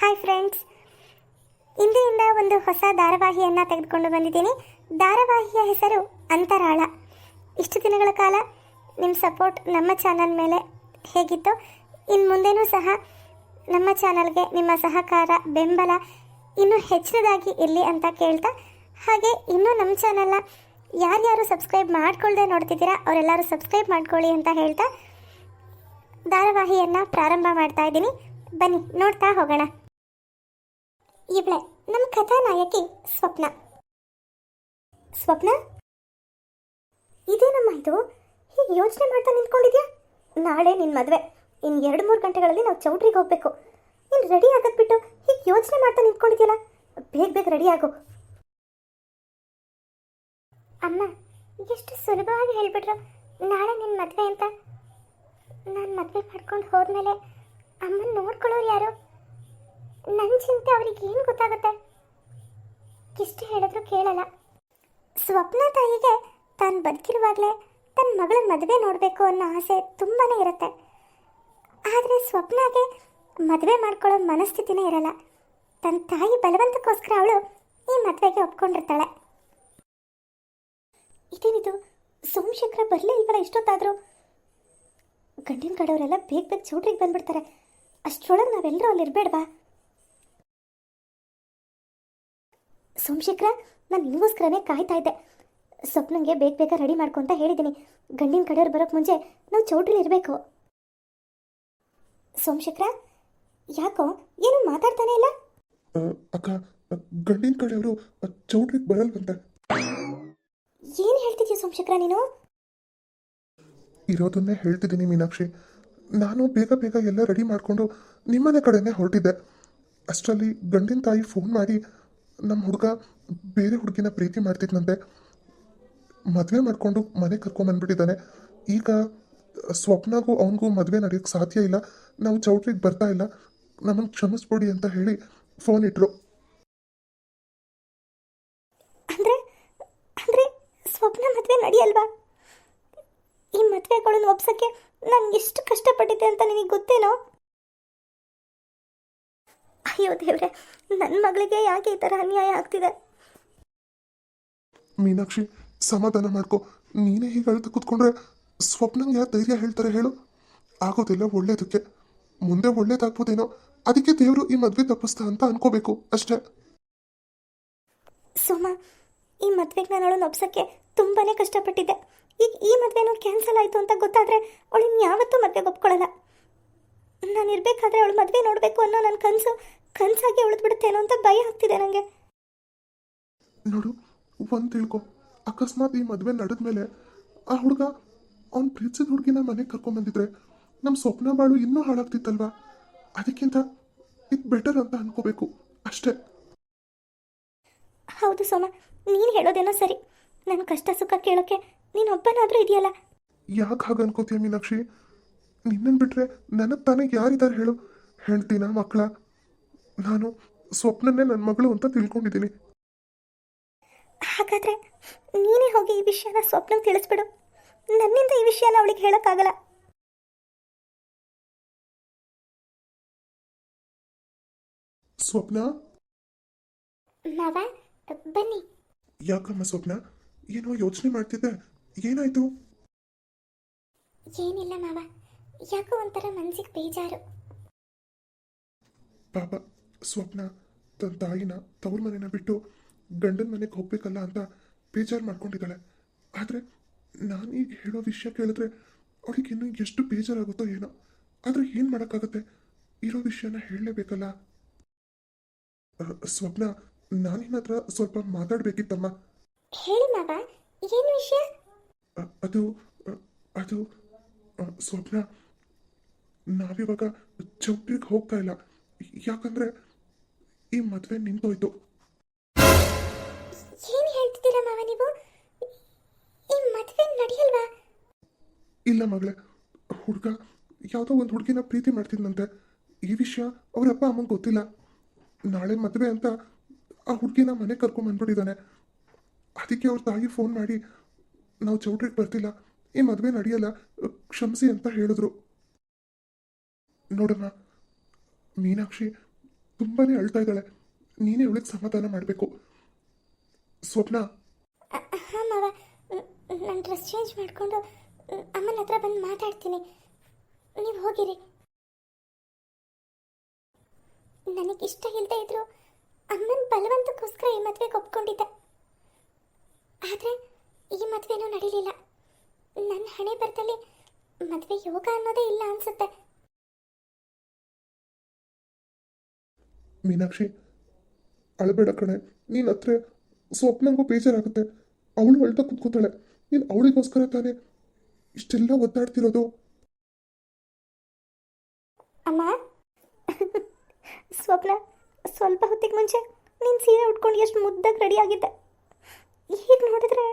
Hi friends, ಇಂದಿನಿಂದ ಒಂದು ಹೊಸ ಧಾರಾವಾಹಿಯನ್ನು ತೆಗೆದುಕೊಂಡು ಬಂದಿದ್ದೀನಿ. ಧಾರಾವಾಹಿಯ ಹೆಸರು ಅಂತರಾಳ. ಇಷ್ಟು ದಿನಗಳ ಕಾಲ ನಿಮ್ಮ ಸಪೋರ್ಟ್ ನಮ್ಮ ಚಾನಲ್ ಮೇಲೆ ಹೇಗಿತ್ತು, ಇನ್ನು ಮುಂದೆನೂ ಸಹ ನಮ್ಮ ಚಾನಲ್ಗೆ ನಿಮ್ಮ ಸಹಕಾರ ಬೆಂಬಲ ಇನ್ನೂ ಹೆಚ್ಚಿನದಾಗಿ ಇರಲಿ ಅಂತ ಕೇಳ್ತಾ, ಹಾಗೆ ಇನ್ನೂ ನಮ್ಮ ಚಾನಲ್ನ ಯಾರ್ಯಾರು ಸಬ್ಸ್ಕ್ರೈಬ್ ಮಾಡ್ಕೊಳ್ಳದೆ ನೋಡ್ತಿದ್ದೀರಾ ಅವರೆಲ್ಲರೂ ಸಬ್ಸ್ಕ್ರೈಬ್ ಮಾಡ್ಕೊಳ್ಳಿ ಅಂತ ಹೇಳ್ತಾ ಧಾರಾವಾಹಿಯನ್ನು ಪ್ರಾರಂಭ ಮಾಡ್ತಾ ಇದ್ದೀನಿ. ಬನ್ನಿ ನೋಡ್ತಾ ಹೋಗೋಣ. ಇವಳೆ ನಮ್ಮ ಕಥಾನಾಯಕಿ ಸ್ವಪ್ನ. ಸ್ವಪ್ನ, ಇದೇನಮ್ಮ ಇದು? ಹೀಗೆ ಯೋಚನೆ ಮಾಡ್ತಾ ನಿಂತ್ಕೊಂಡಿದ್ಯಾ? ನಾಳೆ ನಿನ್ನ ಮದುವೆ, ಇನ್ನು 2-3 ಗಂಟೆಗಳಲ್ಲಿ ನಾವು ಚೌಟ್ರಿಗೆ ಹೋಗಬೇಕು. ನೀನು ರೆಡಿ ಆಗದ್ಬಿಟ್ಟು ಹೀಗೆ ಯೋಚನೆ ಮಾಡ್ತಾ ನಿಂತ್ಕೊಂಡಿದ್ಯಲ್ಲ, ಬೇಗ ಬೇಗ ರೆಡಿ ಆಗು. ಅಮ್ಮ, ಎಷ್ಟು ಸುಲಭವಾಗಿ ಹೇಳ್ಬಿಟ್ರು ನಾಳೆ ನಿನ್ನ ಮದುವೆ ಅಂತ. ನಾನು ಮದುವೆ ಮಾಡ್ಕೊಂಡು ಹೋದ್ಮೇಲೆ ಅಮ್ಮನ ನೋಡ್ಕೊಳ್ಳೋರು ಯಾರು? ನನ್ನ ಚಿಂತೆ ಅವ್ರಿಗೆ ಏನು ಗೊತ್ತಾಗುತ್ತೆ? ಇಷ್ಟು ಹೇಳಿದ್ರು ಕೇಳಲ್ಲ. ಸ್ವಪ್ನ ತಾಯಿಗೆ ತಾನು ಬದುಕಿರುವಾಗಲೇ ತನ್ನ ಮಗಳ ಮದುವೆ ನೋಡಬೇಕು ಅನ್ನೋ ಆಸೆ ತುಂಬಾ ಇರುತ್ತೆ. ಆದರೆ ಸ್ವಪ್ನಾಗೆ ಮದುವೆ ಮಾಡ್ಕೊಳ್ಳೋ ಮನಸ್ಥಿತಿನೇ ಇರಲ್ಲ. ತನ್ನ ತಾಯಿ ಬಲವಂತಕ್ಕೋಸ್ಕರ ಅವಳು ಈ ಮದುವೆಗೆ ಒಪ್ಕೊಂಡಿರ್ತಾಳೆ. ಇದೇನಿದು, ಸೋಮಶೇಖರ ಬರಲೇ ಇಲ್ವಲ್ಲ ಇಷ್ಟೊತ್ತಾದರೂ? ಗಂಡಿನ ಕಡೆಯವರೆಲ್ಲ ಬೇಗ ಬೇಗ ಚೌಟ್ರಿಗೆ ಬಂದ್ಬಿಡ್ತಾರೆ. ಅಷ್ಟರೊಳಗೆ ನಾವೆಲ್ಲರೂ ಅಲ್ಲಿರ್ಬೇಡ್ವಾ? ಸೋಮಶೇಖರ, ನಾನು ನಿಮಗೋಸ್ಕರನೇ ಕಾಯ್ತಾ ಇದ್ದೆ. ಸ್ವಪ್ನಂಗೆ ಬೇಗ ಬೇಗ ರೆಡಿ ಮಾಡ್ಕೊಂತ ಹೇಳಿದ್ದೀನಿ. ಗಂಡಿನ ಕಡೆಯವ್ರು ಬರೋಕ್ಕೆ ಮುಂಚೆ ನಾವು ಚೌಟ್ರಿಲಿ ಇರಬೇಕು. ಸೋಮಶೇಖರ, ಯಾಕೋ ಏನು ಮಾತಾಡ್ತಾನೆ ಇಲ್ಲ? ಅಕ್ಕ, ಗಂಡಿನ ಕಡೆಯವರು ಚೌಟ್ರಿಗೆ ಬರಲ್ವಂತ. ಏನು ಹೇಳ್ತಿದ್ಯಾ ಸೋಮಶೇಖರ ನೀನು? ಇರೋದನ್ನೇ ಹೇಳ್ತಿದ್ದೀನಿ ಮೀನಾಕ್ಷಿ. ನಾನು ಬೇಗ ಬೇಗ ಎಲ್ಲ ರೆಡಿ ಮಾಡಿಕೊಂಡು ನಿಮ್ಮನೆ ಕಡೆನೇ ಹೊರಟಿದ್ದೆ. ಅಷ್ಟರಲ್ಲಿ ಗಂಡಿನ ತಾಯಿ ಫೋನ್ ಮಾಡಿ ನಮ್ಮ ಹುಡುಗ ಬೇರೆ ಹುಡುಗಿನ ಪ್ರೀತಿ ಮಾಡ್ತಿದ್ನಂತೆ, ಮದುವೆ ಮಾಡಿಕೊಂಡು ಮನೆ ಕರ್ಕೊಂಬಂದ್ಬಿಟ್ಟಿದ್ದಾನೆ. ಈಗ ಸ್ವಪ್ನಾಗೂ ಅವನಿಗೂ ಮದುವೆ ನಡೆಯೋಕ್ಕೆ ಸಾಧ್ಯ ಇಲ್ಲ, ನಾವು ಚೌಟ್ರಿಗೆ ಬರ್ತಾ ಇಲ್ಲ, ನಮ್ಮನ್ನು ಕ್ಷಮಿಸ್ಬಿಡಿ ಅಂತ ಹೇಳಿ ಫೋನ್ ಇಟ್ಟರು. ಅಂದರೆ ಸ್ವಪ್ನ ಮದುವೆ ನಡೆಯಲ್ವಾ? ಈ ಮದುವೆಗಳನ್ನು ಒಪ್ಸೋಕ್ಕೆ ನಾನು ಎಷ್ಟು ಕಷ್ಟಪಟ್ಟಿದ್ದೆ ಅಂತ ನಿನಗೆ ಗೊತ್ತೇನೋ? ಅಯ್ಯೋ ದೇವ್ರೆ, ನನ್ನ ಮಗಳಿಗೆ ಯಾಕೆ ಈ ಥರ ಅನ್ಯಾಯ ಆಗ್ತಿದೆ? ಮೀನಾಕ್ಷಿ, ಸಮಾಧಾನ ಮಾಡ್ಕೊ. ನೀನೇ ಹೀಗೆ ಅಳ್ತಾ ಕೂತ್ಕೊಂಡ್ರೆ ಸ್ವಪ್ನಂಗೆ ಯಾರು ಧೈರ್ಯ ಹೇಳ್ತಾರೆ ಹೇಳು? ಆಗೋದಿಲ್ಲ ಒಳ್ಳೇದಕ್ಕೆ, ಮುಂದೆ ಒಳ್ಳೇದಾಗ್ಬೋದೇನೋ. ಅದಕ್ಕೆ ದೇವರು ಈ ಮದುವೆ ತಪ್ಪಿಸ್ತಾ ಅಂತ ಅನ್ಕೋಬೇಕು ಅಷ್ಟೇ. ಸೋಮ, ಈ ಮದುವೆಗೆ ನಾನು ಅವಳನ್ನು ಒಪ್ಸೋಕ್ಕೆ ತುಂಬಾ ಕಷ್ಟಪಟ್ಟಿದ್ದೆ. ಈಗ ಈ ಮದುವೆನೂ ಕ್ಯಾನ್ಸಲ್ ಆಯಿತು ಅಂತ ಗೊತ್ತಾದರೆ ಅವಳು ಇನ್ಯಾವತ್ತೂ ಮದುವೆಗೆ ಒಪ್ಕೊಳ್ಳಲ್ಲ. ನಾನು ಇರಬೇಕಾದ್ರೆ ಅವಳು ಮದುವೆ ನೋಡಬೇಕು ಅನ್ನೋ ನನ್ನ ಕನಸಾಗಿ ಉಳಿದ್ಬಿಡುತ್ತೇನೋ ಅಂತ ಭಯ ಆಗ್ತಿದೆ ನನಗೆ. ನೋಡು, ಒಂದು ತಿಳ್ಕೊ, ಅಕಸ್ಮಾತ್ ಈ ಮದುವೆ ನಡೆದ್ಮೇಲೆ ಆ ಹುಡುಗ ಅವ್ನು ಪ್ರೀತಿಸಿದ ಹುಡುಗಿನ ಮನೆಗೆ ಕರ್ಕೊಂಬಂದಿದ್ರೆ ನಮ್ಮ ಸ್ವಪ್ನ ಬಾಳು ಇನ್ನೂ ಹಾಳಾಗ್ತಿತ್ತಲ್ವಾ? ಅದಕ್ಕಿಂತ ಇದು ಬೆಟರ್ ಅಂತ ಅನ್ಕೋಬೇಕು ಅಷ್ಟೇ. ಹೌದು ಸೋಮ, ನೀನು ಹೇಳೋದೇನೋ ಸರಿ. ನನ್ನ ಕಷ್ಟ ಸುಖ ಕೇಳೋಕ್ಕೆ ನೀನೊಬ್ಬನಾದರೂ ಇದೆಯಲ್ಲ. ಯಾಕೆ ಹಾಗೆ ಅನ್ಕೋತೀಯ ಮೀನಾಕ್ಷಿ? ನಿನ್ನನ್ನು ಬಿಟ್ಟರೆ ನನಗೆ ತಾನೇ ಯಾರಿದ್ದಾರೆ ಹೇಳು? ಹೆಂಡ್ತಿನ ಮಕ್ಕಳ? ನಾನು ಸ್ವಪ್ನನ್ನೇ ನನ್ನ ಮಗಳು ಅಂತ ತಿಳ್ಕೊಂಡಿದ್ದೀನಿ. ಹಾಗಾದರೆ ನೀನೇ ಹೋಗಿ ಈ ವಿಷಯನ ಸ್ವಪ್ನಕ್ಕೆ ತಿಳಿಸ್ಬಿಡು. ನನ್ನಿಂದ ಈ ವಿಷಯನ ಅವಳಿಗೆ ಹೇಳೋಕ್ಕಾಗಲ್ಲ. ಸ್ವಪ್ನ, ಮಾವ ಬನ್ನಿ. ಯಾಕಮ್ಮ ಸ್ವಪ್ನ, ಏನೋ ಯೋಚನೆ ಮಾಡ್ತಿದ್ದೆ, ಏನಾಯ್ತು? ಏನಿಲ್ಲ ಮಾವ, ಯಾಕೋ ಒಂಥರ ಮನಸ್ಸಿಗೆ ಬೇಜಾರು. ಪಾಪ ಸ್ವಪ್ನ ತನ್ನ ತಾಯಿನ ತವ್ರ ಮನೆನ ಬಿಟ್ಟು ಗಂಡನ ಮನೆಗೆ ಹೋಗ್ಬೇಕಲ್ಲ ಅಂತ ಬೇಜಾರು ಮಾಡ್ಕೊಂಡಿದ್ದಾಳೆ. ಆದರೆ ನಾನು ಈಗ ಹೇಳೋ ವಿಷಯ ಕೇಳಿದ್ರೆ ಅವಳಿಗೆ ಇನ್ನೂ ಎಷ್ಟು ಬೇಜಾರಾಗುತ್ತೋ ಏನೋ. ಆದರೆ ಏನು ಮಾಡೋಕ್ಕಾಗತ್ತೆ, ಇರೋ ವಿಷಯನ ಹೇಳಲೇಬೇಕಲ್ಲ. ಸ್ವಪ್ನ, ನಾನಿನ್ನ ಹತ್ರ ಸ್ವಲ್ಪ ಮಾತಾಡಬೇಕಿತ್ತಮ್ಮ. ಹೇಳಿ ಮಾವ, ಏನು ವಿಷಯ? ಅದು ಅದು ಸ್ವಪ್ನ, ನಾವಿವಾಗ ಚೌಟ್ರಿಗೆ ಹೋಗ್ತಾ ಇಲ್ಲ. ಯಾಕಂದ್ರೆ ಈ ಮದುವೆ ನಿಂತೋಯ್ತು. ಏನು ಹೇಳ್ತಿದ್ದೀರಾ ಮಾವ ನೀವು? ಈ ಮದುವೆ ನಡೆಯಲ್ವಾ? ಇಲ್ಲ ಮಗಳೇ, ಹುಡುಗ ಯಾವುದೋ ಒಂದು ಹುಡುಗಿನ ಪ್ರೀತಿ ಮಾಡ್ತಿದ್ನಂತೆ. ಈ ವಿಷಯ ಅವ್ರ ಅಪ್ಪ ಅಮ್ಮಂಗೆ ಗೊತ್ತಿಲ್ಲ. ನಾಳೆ ಮದುವೆ ಅಂತ ಆ ಹುಡುಗಿನ ಮನೆ ಕರ್ಕೊಂಬಂದ್ಬಿಟ್ಟಿದ್ದಾನೆ. ಅದಕ್ಕೆ ಅವ್ರ ತಾಯಿ ಫೋನ್ ಮಾಡಿ ನಾವು ಚೌಟ್ರಿಗೆ ಬರ್ತಿಲ್ಲ, ಈ ಮದುವೆ ನಡೆಯಲ್ಲ, ಕ್ಷಮಿಸಿ ಅಂತ ಹೇಳಿದ್ರು. ನೋಡಮ್ಮ ಮೀನಾಕ್ಷಿ, ತುಂಬಾ ಅಳ್ತಾ ಇದ್ದಾಳೆ. ನೀನೇ ಅವಳಿಗೆ ಸಮಾಧಾನ ಮಾಡಬೇಕು. ಸ್ವಪ್ನ, ಹಾಂ ಮಾವ, ನಾನು ಡ್ರೆಸ್ ಚೇಂಜ್ ಮಾಡಿಕೊಂಡು ಅಮ್ಮನ ಹತ್ರ ಬಂದು ಮಾತಾಡ್ತೀನಿ. ನೀವು ಹೋಗಿರಿ. ನನಗಿಷ್ಟ ಇಲ್ಲದೆ ಇದ್ರು ಅಮ್ಮನ ಬಲವಂತಕ್ಕೋಸ್ಕರ ಈ ಮದುವೆಗೆ ಒಪ್ಕೊಂಡಿದ್ದೆ. ಆದರೆ ಈ ಮದುವೆನೂ ನಡೀಲಿಲ್ಲ. ನನ್ನ ಹಣೆ ಬರದಲ್ಲಿ ಮದುವೆ ಯೋಗ ಅನ್ನೋದೇ ಇಲ್ಲ ಅನ್ಸುತ್ತೆ. ಮೀನಾಕ್ಷಿ, ಅಳಬೇಡ ಕಣೆ. ನೀನು ಹತ್ರ ಸ್ವಪ್ನಂಗೂ ಬೇಜಾರಾಗುತ್ತೆ. ಅವಳು ಅಳ್ತಾ ಕುತ್ಕೋತಾಳೆ. ನೀನು ಅವಳಿಗೋಸ್ಕರ ತಾನೇ ಇಷ್ಟೆಲ್ಲ ಒದ್ದಾಡ್ತಿರೋದು. ಅಮ್ಮ, ಸ್ವಪ್ನ, ಸ್ವಲ್ಪ ಹೊತ್ತಿಗೆ ಮುಂಚೆ ನೀನು ಸೀರೆ ಉಟ್ಕೊಂಡು ಎಷ್ಟು ಮುದ್ದಾಗಿ ರೆಡಿ ಆಗಿದ್ದೆ. ಈಗ ನೋಡಿದ್ರೆ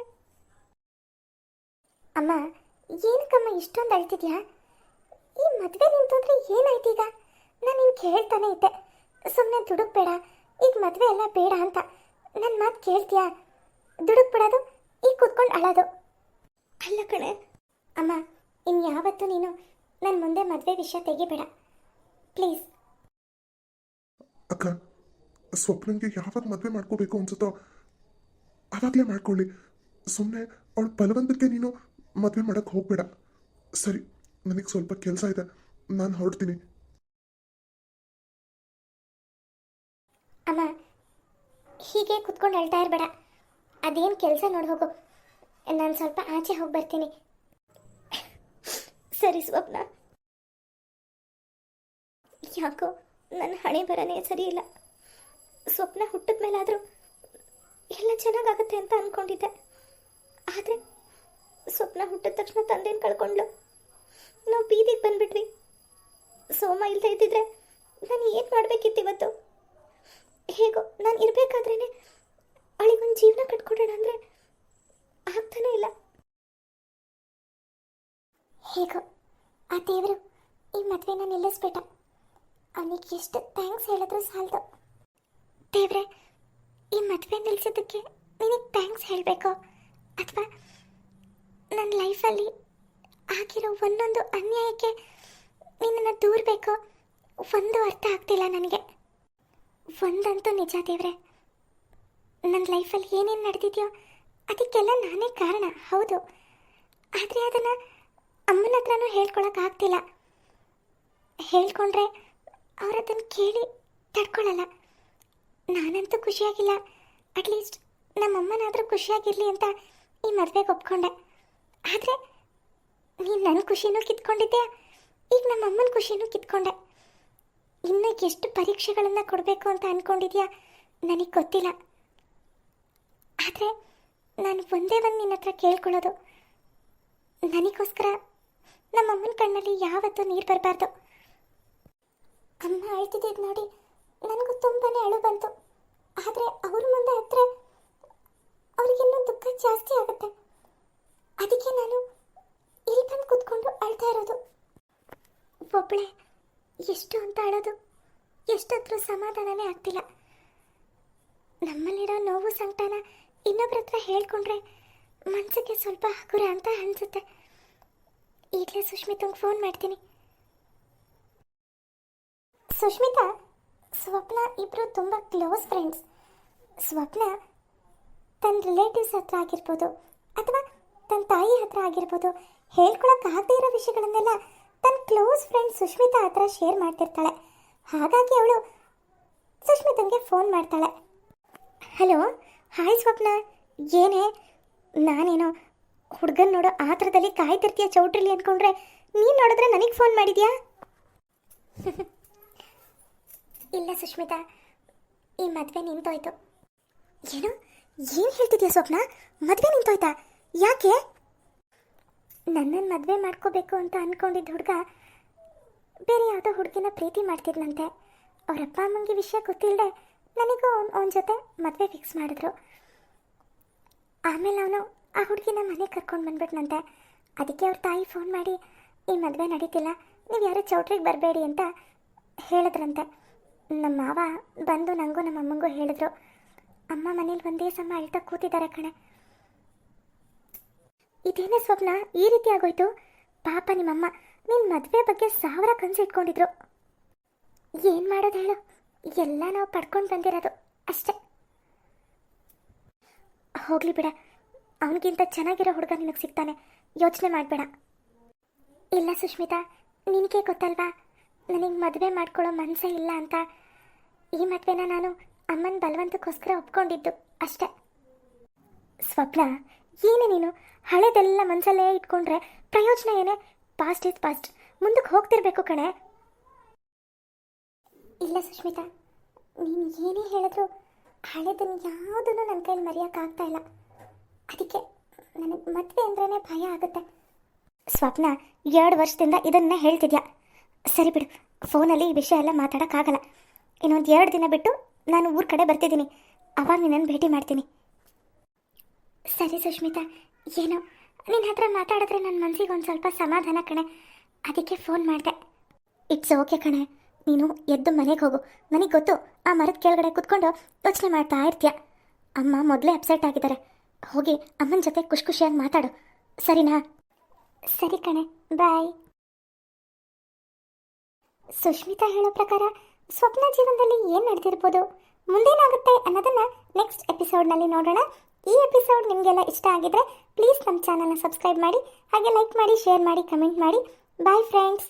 ಅಮ್ಮ, ಏನಕ್ಕಮ್ಮ ಇಷ್ಟೊಂದು ಅಳ್ತಿದ್ಯಾ? ಈ ಮದುವೆ ನಿಂತಂದ್ರೆ ಏನಾಯ್ತು ಈಗ? ನಾನು ನಿನ್ನ ಕೇಳ್ತಾನೆ ಇದ್ದೆ, ಸುಮ್ಮನೆ ದುಡುಕ್ಬೇಡ, ಈಗ ಮದುವೆ ಎಲ್ಲ ಬೇಡ ಅಂತ. ನನ್ನ ಮಾತು ಕೇಳ್ತೀಯಾ? ದುಡುಕ್ಬಿಡೋದು, ಈಗ ಕೂತ್ಕೊಂಡು ಅಳೋದು. ಅಲ್ಲ ಕಣೆ ಅಮ್ಮ, ಇನ್ಯಾವತ್ತೂ ನೀನು ನನ್ನ ಮುಂದೆ ಮದುವೆ ವಿಷಯ ತೆಗಿಬೇಡ ಪ್ಲೀಸ್. ಅಕ್ಕ, ಸ್ವಪ್ನಂಗೆ ಯಾವಾಗ ಮದುವೆ ಮಾಡ್ಕೋಬೇಕು ಅನ್ಸುತ್ತೋ ಆವಾಗಲೇ ಮಾಡ್ಕೊಳ್ಳಿ. ಸುಮ್ಮನೆ ಅವಳ ಬಲವಂತಕ್ಕೆ ನೀನು ಮದುವೆ ಮಾಡೋಕ್ಕೆ ಹೋಗಬೇಡ. ಸರಿ, ನನಗೆ ಸ್ವಲ್ಪ ಕೆಲಸ ಇದೆ, ನಾನು ಹೊರಡ್ತೀನಿ. ಅಮ್ಮ, ಹೀಗೆ ಕುತ್ಕೊಂಡು ಅಳ್ತಾ ಇರಬೇಡ. ಅದೇನು ಕೆಲಸ ನೋಡಿ ಹೋಗು. ನಾನು ಸ್ವಲ್ಪ ಆಚೆ ಹೋಗಿ ಬರ್ತೀನಿ. ಸರಿ ಸ್ವಪ್ನ. ಯಾಕೋ ನನ್ನ ಹಣೆ ಬರನೇ ಸರಿ ಇಲ್ಲ. ಸ್ವಪ್ನ ಹುಟ್ಟಿದ ಮೇಲಾದರೂ ಎಲ್ಲ ಚೆನ್ನಾಗಾಗುತ್ತೆ ಅಂತ ಅಂದ್ಕೊಂಡಿದ್ದೆ. ಆದರೆ ಸ್ವಪ್ನ ಹುಟ್ಟಿದ ತಕ್ಷಣ ತಂದೆನ ಕಳ್ಕೊಂಡ್ಲು. ನಾವು ಬೀದಿಗೆ ಬಂದ್ಬಿಟ್ವಿ. ಸೋಮ ಇಲ್ಲದೆ ಇದ್ದಿದ್ರೆ ನಾನು ಏನು ಮಾಡಬೇಕಿತ್ತು ಇವತ್ತು? ಹೇಗೋ ನಾನು ಇರಬೇಕಾದ್ರೇ ಅವಳಿಗೊಂದು ಜೀವನ ಕಟ್ಕೊಡೋಣ ಅಂದರೆ ಆಗ್ತಾನೇ ಇಲ್ಲ. ಹೇಗೋ ಆ ದೇವರು ಈ ಮದುವೆನ ನಿಲ್ಲಿಸ್ಬಿಟ್ಟ. ಅವನಿಗೆ ಎಷ್ಟು ಥ್ಯಾಂಕ್ಸ್ ಹೇಳಿದ್ರು ಸಾಲದು. ದೇವ್ರೆ, ಈ ಮದುವೆ ನಿಲ್ಲಿಸೋದಕ್ಕೆ ನಿನಗೆ ಥ್ಯಾಂಕ್ಸ್ ಹೇಳಬೇಕೋ ಅಥವಾ ನನ್ನ ಲೈಫಲ್ಲಿ ಆಗಿರೋ ಒಂದೊಂದು ಅನ್ಯಾಯಕ್ಕೆ ನಿನ್ನನ್ನು ದೂರಬೇಕೋ ಒಂದು ಅರ್ಥ ಆಗ್ತಿಲ್ಲ ನನಗೆ. ಒಂದಂತೂ ನಿಜ ದೇವ್ರೆ, ನನ್ನ ಲೈಫಲ್ಲಿ ಏನೇನು ನಡೆದಿದೆಯೋ ಅದಕ್ಕೆಲ್ಲ ನಾನೇ ಕಾರಣ, ಹೌದು. ಆದರೆ ಅದನ್ನು ಅಮ್ಮನ ಹತ್ರನೂ ಹೇಳ್ಕೊಳಕ್ಕಾಗ್ತಿಲ್ಲ. ಹೇಳ್ಕೊಂಡ್ರೆ ಅವ್ರು ಅದನ್ನು ಕೇಳಿ ತಡ್ಕೊಳ್ಳಲ್ಲ. ನಾನಂತೂ ಖುಷಿಯಾಗಿಲ್ಲ. ಅಟ್ಲೀಸ್ಟ್ ನಮ್ಮಮ್ಮನಾದರೂ ಖುಷಿಯಾಗಿರಲಿ ಅಂತ ಈ ಮದುವೆಗೆ ಒಪ್ಕೊಂಡೆ. ಆದರೆ ನೀನು ನನ್ನ ಖುಷಿನೂ ಕಿತ್ಕೊಂಡಿದ್ದೆ, ಈಗ ನಮ್ಮಮ್ಮನ ಖುಷಿನೂ ಕಿತ್ಕೊಂಡೆ. ಇನ್ನು ಎಷ್ಟು ಪರೀಕ್ಷೆಗಳನ್ನು ಕೊಡಬೇಕು ಅಂತ ಅಂದ್ಕೊಂಡಿದ್ಯಾ ನನಗೆ ಗೊತ್ತಿಲ್ಲ. ಆದರೆ ನಾನು ಒಂದೇ ಒಂದು ನಿನ್ನ ಹತ್ರ ಕೇಳ್ಕೊಳ್ಳೋದು, ನನಗೋಸ್ಕರ ನಮ್ಮಮ್ಮನ ಕಣ್ಣಲ್ಲಿ ಯಾವತ್ತೂ ನೀರು ಬರಬಾರ್ದು. ಅಮ್ಮ ಅಳ್ತಿದ್ದಿದ್ದು ನೋಡಿ ನನಗೂ ತುಂಬಾ ಅಳು ಬಂತು. ಆದರೆ ಅವ್ರ ಮುಂದೆ ಹತ್ರ ಅವ್ರಿಗಿನ್ನೂ ದುಃಖ ಜಾಸ್ತಿ ಆಗುತ್ತೆ. ಅದಕ್ಕೆ ನಾನು ಇಲ್ಲಿ ಬಂದು ಕೂತ್ಕೊಂಡು ಅಳ್ತಾ ಇರೋದು. ಒಬ್ಬಳೆ ಎಷ್ಟು ಅಂತ ಅಳೋದು, ಎಷ್ಟೊತ್ತರೂ ಸಮಾಧಾನನೇ ಆಗ್ತಿಲ್ಲ. ನಮ್ಮಲ್ಲಿರೋ ನೋವು ಸಂಕಟನ ಇನ್ನೊಬ್ರ ಹತ್ರ ಹೇಳ್ಕೊಂಡ್ರೆ ಮನಸ್ಸಿಗೆ ಸ್ವಲ್ಪ ಹಗುರ ಅಂತ ಅನಿಸುತ್ತೆ. ಈಗಲೇ ಸುಷ್ಮಿತಂಗೆ ಫೋನ್ ಮಾಡ್ತೀನಿ. ಸುಷ್ಮಿತಾ, ಸ್ವಪ್ನ ಇಬ್ಬರು ತುಂಬ ಕ್ಲೋಸ್ ಫ್ರೆಂಡ್ಸ್. ಸ್ವಪ್ನ ತನ್ನ ರಿಲೇಟಿವ್ಸ್ ಹತ್ರ ಆಗಿರ್ಬೋದು ಅಥವಾ ತನ್ನ ತಾಯಿ ಹತ್ರ ಆಗಿರ್ಬೋದು ಹೇಳ್ಕೊಳಕ್ಕಾಗದೇ ಇರೋ ವಿಷಯಗಳನ್ನೆಲ್ಲ ತನ್ನ ಕ್ಲೋಸ್ ಫ್ರೆಂಡ್ ಸುಷ್ಮಿತಾ ಹತ್ರ ಶೇರ್ ಮಾಡ್ತಿರ್ತಾಳೆ. ಹಾಗಾಗಿ ಅವಳು ಸುಷ್ಮಿತಂಗೆ ಫೋನ್ ಮಾಡ್ತಾಳೆ. ಹಲೋ, ಹಾಯ್ ಸ್ವಪ್ನ, ಏನೇ? ನಾನೇನೋ ಹುಡುಗನ್ ನೋಡೋ ಆ ಥರದಲ್ಲಿ ಕಾಯ್ತಿರ್ತೀಯ ಚೌಟ್ರಿಲಿ ಅಂದ್ಕೊಂಡ್ರೆ ನೀನು ನೋಡಿದ್ರೆ ನನಗೆ ಫೋನ್ ಮಾಡಿದ್ಯಾ? ಇಲ್ಲ ಸುಷ್ಮಿತಾ, ಈ ಮದುವೆ ನಿಂತೋಯ್ತು. ಏನು ಹೇಳ್ತಿದ್ಯಾ ಸ್ವಪ್ನ? ಮದುವೆ ನಿಂತೋಯ್ತಾ? ಯಾಕೆ? ನನ್ನನ್ನು ಮದುವೆ ಮಾಡ್ಕೋಬೇಕು ಅಂತ ಅಂದ್ಕೊಂಡಿದ್ದ ಹುಡುಗ ಬೇರೆ ಯಾವುದೋ ಹುಡುಗಿನ ಪ್ರೀತಿ ಮಾಡ್ತಿದ್ನಂತೆ. ಅವ್ರ ಅಪ್ಪ ಅಮ್ಮಂಗೆ ವಿಷಯ ಗೊತ್ತಿಲ್ಲದೆ ನನಗೂ ಅವನ ಜೊತೆ ಮದುವೆ ಫಿಕ್ಸ್ ಮಾಡಿದ್ರು. ಆಮೇಲೆ ಅವನು ಆ ಹುಡುಗಿನ ಮನೆಗೆ ಕರ್ಕೊಂಡು ಬಂದ್ಬಿಟ್ನಂತೆ. ಅದಕ್ಕೆ ಅವ್ರ ತಾಯಿ ಫೋನ್ ಮಾಡಿ ಈ ಮದುವೆ ನಡೀತಿಲ್ಲ, ನೀವು ಯಾರು ಚೌಟ್ರಿಗೆ ಬರಬೇಡಿ ಅಂತ ಹೇಳಿದ್ರಂತೆ. ನಮ್ಮ ಮಾವ ಬಂದು ನನಗೂ ನಮ್ಮ ಅಮ್ಮಂಗೂ ಹೇಳಿದ್ರು. ಅಮ್ಮ ಮನೇಲಿ ಒಂದೇ ಸಮ ಅಳ್ತಾ ಕೂತಿದ್ದಾರೆ ಕಣೆ. ಇದೇನೇ ಸ್ವಪ್ನ ಈ ರೀತಿ ಆಗೋಯ್ತು? ಪಾಪ ನಿಮ್ಮಮ್ಮ ನಿನ್ನ ಮದುವೆ ಬಗ್ಗೆ 1000 ಕನಸು ಇಟ್ಕೊಂಡಿದ್ರು. ಏನು ಮಾಡೋದು ಹೇಳು, ಎಲ್ಲ ನಾವು ಪಡ್ಕೊಂಡು ಬಂದಿರೋದು ಅಷ್ಟೇ. ಹೋಗ್ಲಿ ಬಿಡ, ಅವನಿಗಿಂತ ಚೆನ್ನಾಗಿರೋ ಹುಡುಗ ನಿನಗೆ ಸಿಗ್ತಾನೆ, ಯೋಚನೆ ಮಾಡಬೇಡ. ಇಲ್ಲ ಸುಷ್ಮಿತಾ, ನಿನಗೆ ಗೊತ್ತಲ್ವಾ ನನಗೆ ಮದುವೆ ಮಾಡ್ಕೊಳ್ಳೋ ಮನಸ್ಸೇ ಇಲ್ಲ ಅಂತ. ಈ ಮದುವೆನ ನಾನು ಅಮ್ಮನ ಬಲವಂತಕ್ಕೋಸ್ಕರ ಒಪ್ಕೊಂಡಿದ್ದು ಅಷ್ಟೇ. ಸ್ವಪ್ನ, ಏನೇ ನೀನು ಹಳೆದೆಲ್ಲ ಮನಸ್ಸಲ್ಲೇ ಇಟ್ಕೊಂಡ್ರೆ ಪ್ರಯೋಜನ ಏನೇ? ಪಾಸ್ಟ್ ಇಸ್ ಪಾಸ್ಟ್, ಮುಂದಕ್ಕೆ ಹೋಗ್ತಿರ್ಬೇಕು ಕಣೆ. ಇಲ್ಲ ಸುಷ್ಮಿತಾ, ನೀನು ಏನೇ ಹೇಳಿದ್ರು ಹಳೆದನ್ನು ಯಾವುದನ್ನು ನನ್ನ ಕೈಲಿ ಮರೆಯೋಕ್ಕಾಗ್ತಾ ಇಲ್ಲ. ಅದಕ್ಕೆ ನನಗೆ ಮದುವೆ ಅಂದ್ರೇ ಭಯ ಆಗುತ್ತೆ. ಸ್ವಪ್ನ, 2 ವರ್ಷದಿಂದ ಇದನ್ನೇ ಹೇಳ್ತಿದ್ಯಾ. ಸರಿ ಬಿಡು, ಫೋನಲ್ಲಿ ಈ ವಿಷಯ ಎಲ್ಲ ಮಾತಾಡೋಕ್ಕಾಗಲ್ಲ. ಇನ್ನೊಂದು 2 ದಿನ ಬಿಟ್ಟು ನಾನು ಊರ ಕಡೆ ಬರ್ತಿದ್ದೀನಿ, ಅವಾಗ ನಿನ್ನನ್ನು ಭೇಟಿ ಮಾಡ್ತೀನಿ. ಸರಿ ಸುಷ್ಮಿತಾ, ಏನೋ ನಿನ್ನ ಹತ್ರ ಮಾತಾಡಿದ್ರೆ ನನ್ನ ಮನಸ್ಸಿಗೆ ಒಂದು ಸ್ವಲ್ಪ ಸಮಾಧಾನ ಕಣೆ, ಅದಕ್ಕೆ ಫೋನ್ ಮಾಡಿದೆ. ಇಟ್ಸ್ ಓಕೆ ಕಣೆ, ನೀನು ಎದ್ದು ಮನೆಗೆ ಹೋಗು. ನನಗೆ ಗೊತ್ತು, ಆ ಮರದ ಕೆಳಗಡೆ ಕುತ್ಕೊಂಡು ಯೋಚನೆ ಮಾಡ್ತಾ ಇರ್ತೀಯ. ಅಮ್ಮ ಮೊದಲೇ ಅಪ್ಸೆಟ್ ಆಗಿದ್ದಾರೆ. ಹೋಗಿ ಅಮ್ಮನ ಜೊತೆ ಖುಷಿ ಖುಷಿಯಾಗಿ ಮಾತಾಡು, ಸರಿನಾ? ಸರಿ ಕಣೆ, ಬಾಯ್. ಸುಷ್ಮಿತಾ ಹೇಳೋ ಪ್ರಕಾರ ಸ್ವಪ್ನ ಜೀವನದಲ್ಲಿ ಏನು ನಡೆದಿರ್ಬೋದು, ಮುಂದೇನಾಗುತ್ತೆ ಅನ್ನೋದನ್ನು ನೆಕ್ಸ್ಟ್ ಎಪಿಸೋಡ್ನಲ್ಲಿ ನೋಡೋಣ. ಈ ಎಪಿಸೋಡ್ ನಿಮಗೆಲ್ಲ ಇಷ್ಟ ಆಗಿದ್ರೆ ಪ್ಲೀಸ್ ನಮ್ಮ ಚಾನಲ್ನ ಸಬ್ಸ್ಕ್ರೈಬ್ ಮಾಡಿ, ಹಾಗೆ ಲೈಕ್ ಮಾಡಿ, ಶೇರ್ ಮಾಡಿ, ಕಮೆಂಟ್ ಮಾಡಿ. Bye friends.